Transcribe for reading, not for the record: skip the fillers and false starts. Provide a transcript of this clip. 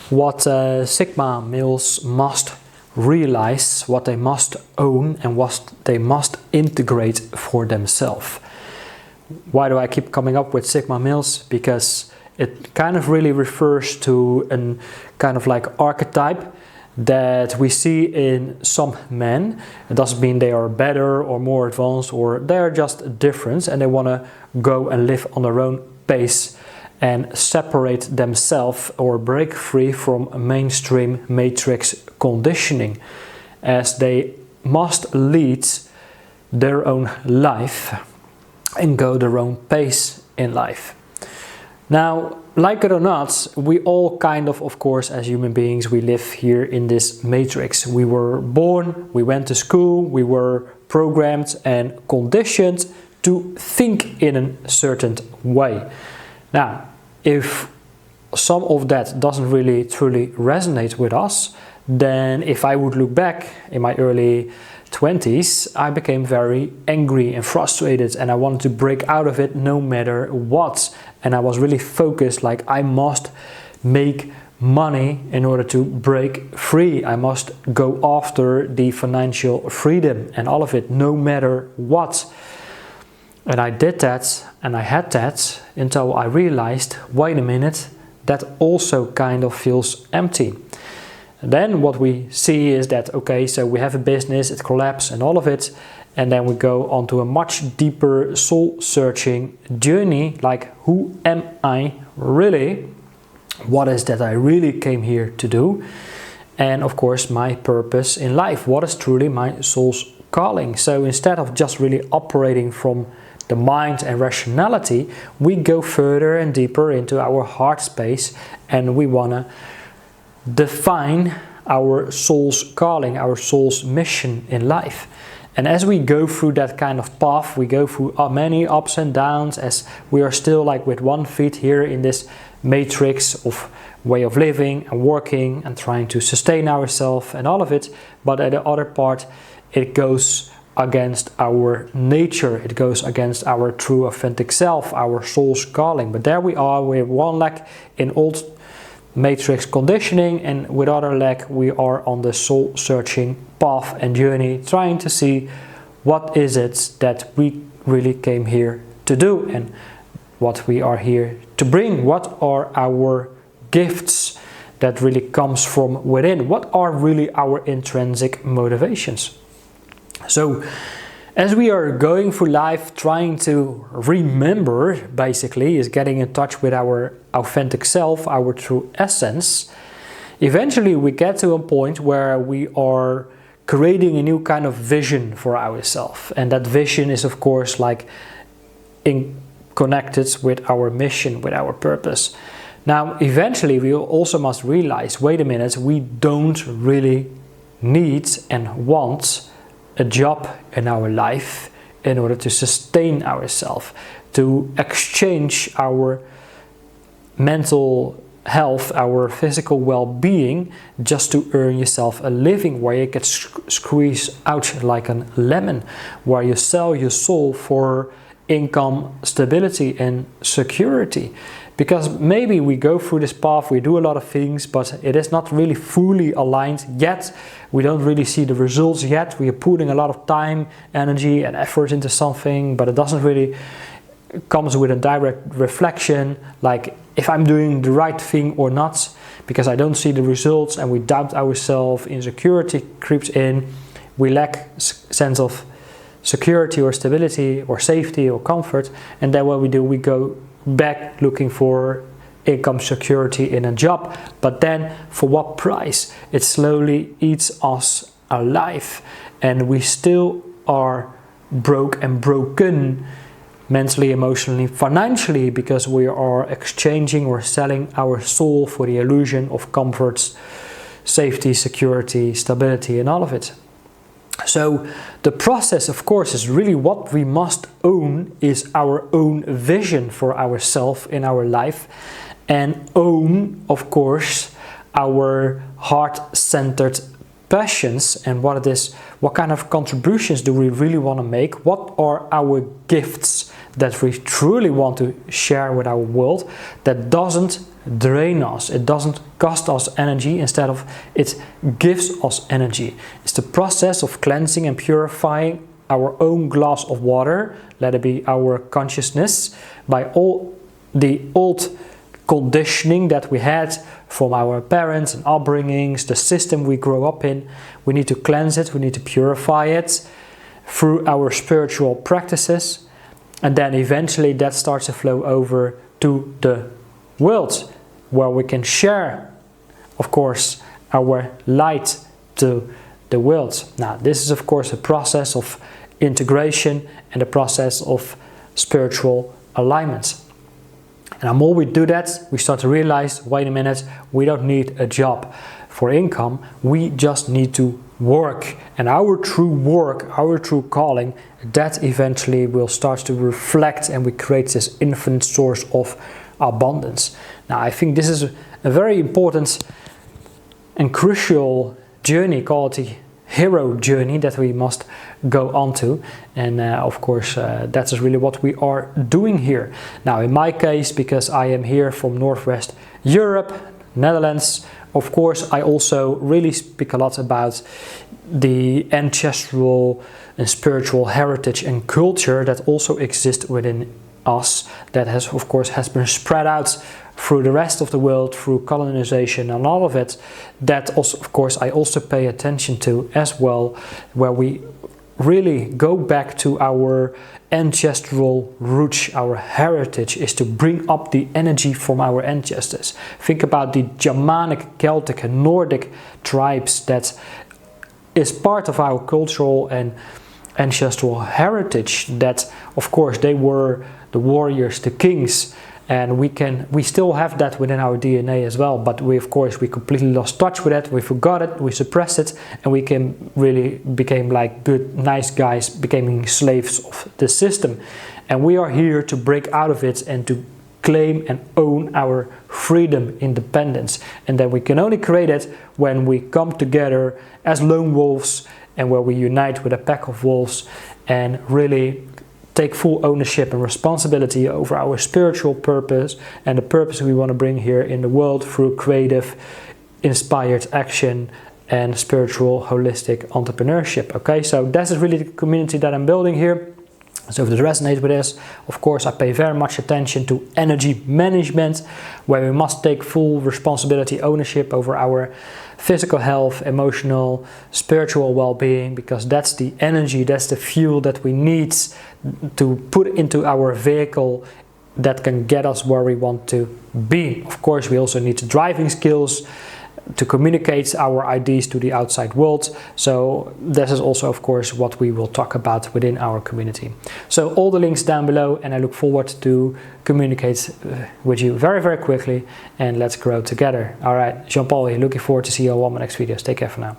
what Sigma males must realize, what they must own, and what they must integrate for themselves. Why do I keep coming up with Sigma males? Because it kind of really refers to a kind of like archetype that we see in some men. It doesn't mean they are better or more advanced, or they are just different and they want to go and live on their own pace and separate themselves or break free from mainstream matrix conditioning, as they must lead their own life and go their own pace in life. Now, like it or not, we all kind of course, as human beings, we live here in this matrix. We were born, we went to school, we were programmed and conditioned to think in a certain way. Now, if some of that doesn't really truly resonate with us, then if I would look back in my early 20s, I became very angry and frustrated, and I wanted to break out of it no matter what. And I was really focused, like I must make money in order to break free. I must go after the financial freedom and all of it, no matter what. And I did that and I had that until I realized, wait a minute, that also kind of feels empty. And then what we see is that, okay, so we have a business, it collapses and all of it, and then we go on to a much deeper soul-searching journey, like who am I really? What is that I really came here to do? And of course my purpose in life, what is truly my soul's calling? So instead of just really operating from the mind and rationality, we go further and deeper into our heart space, and we want to define our soul's calling, our soul's mission in life. And as we go through that kind of path, we go through many ups and downs, as we are still like with one foot here in this matrix of way of living and working and trying to sustain ourselves and all of it. But at the other part, it goes against our nature, it goes against our true authentic self, our soul's calling. But there we are with one leg in old matrix conditioning, and with other leg we are on the soul searching path and journey, trying to see what is it that we really came here to do and what we are here to bring. What are our gifts that really comes from within? What are really our intrinsic motivations? So as we are going through life trying to remember, basically, is getting in touch with our authentic self, our true essence, eventually we get to a point where we are creating a new kind of vision for ourselves. And that vision is of course like connected with our mission, with our purpose. Now eventually we also must realize, wait a minute, we don't really need and want a job in our life in order to sustain ourselves, to exchange our mental health, our physical well-being, just to earn yourself a living where you get squeezed out like a lemon, where you sell your soul for income, stability and security. Because maybe we go through this path, we do a lot of things, but it is not really fully aligned yet. We don't really see the results yet. We are putting a lot of time, energy and effort into something, but it doesn't really comes with a direct reflection, like if I'm doing the right thing or not, because I don't see the results, and we doubt ourselves, insecurity creeps in, we lack sense of security or stability or safety or comfort, and then what we do, we go back looking for income security in a job, but then for what price? It slowly eats us alive, and we still are broke and broken mentally, emotionally, financially, because we are exchanging or selling our soul for the illusion of comforts, safety, security, stability and all of it. So the process, of course, is really what we must own is our own vision for ourselves in our life, and own, of course, our heart-centered passions and what it is, what kind of contributions do we really want to make, what are our gifts that we truly want to share with our world that doesn't drain us. It doesn't cost us energy, instead of it gives us energy. It's the process of cleansing and purifying our own glass of water, let it be our consciousness, by all the old conditioning that we had from our parents and upbringings, the system we grew up in. We need to cleanse it, we need to purify it through our spiritual practices, and then eventually that starts to flow over to the world, where we can share, of course, our light to the world. Now, this is of course a process of integration and a process of spiritual alignment. And the more we do that, we start to realize, wait a minute, we don't need a job for income, we just need to work. And our true work, our true calling, that eventually will start to reflect, and we create this infinite source of abundance. Now, I think this is a very important and crucial journey, called the hero journey, that we must go on to, and of course that is really what we are doing here. Now, in my case, because I am here from Northwest Europe, Netherlands, of course I also really speak a lot about the ancestral and spiritual heritage and culture that also exists within us, that has of course been spread out through the rest of the world, through colonization and all of it, that also, of course, I also pay attention to as well, where we really go back to our ancestral roots. Our heritage is to bring up the energy from our ancestors. Think about the Germanic, Celtic and Nordic tribes that is part of our cultural and ancestral heritage, that of course they were the warriors, the kings, and we still have that within our DNA as well, but we completely lost touch with it, we forgot it, we suppressed it, and we became like good, nice guys, becoming slaves of the system. And we are here to break out of it and to claim and own our freedom, independence. And then we can only create it when we come together as lone wolves, and where we unite with a pack of wolves and really take full ownership and responsibility over our spiritual purpose and the purpose we want to bring here in the world through creative, inspired action and spiritual, holistic entrepreneurship. Okay, so that's really the community that I'm building here. So if it resonates with this, of course I pay very much attention to energy management, where we must take full responsibility, ownership over our physical health, emotional, spiritual well-being, because that's the energy, that's the fuel that we need to put into our vehicle that can get us where we want to be. Of course, we also need the driving skills to communicate our ideas to the outside world. So this is also of course what we will talk about within our community. So all the links down below, and I look forward to communicate with you very, very quickly, and let's grow together. All right, Jean-Paul here, looking forward to see you all on my next videos. Take care for now.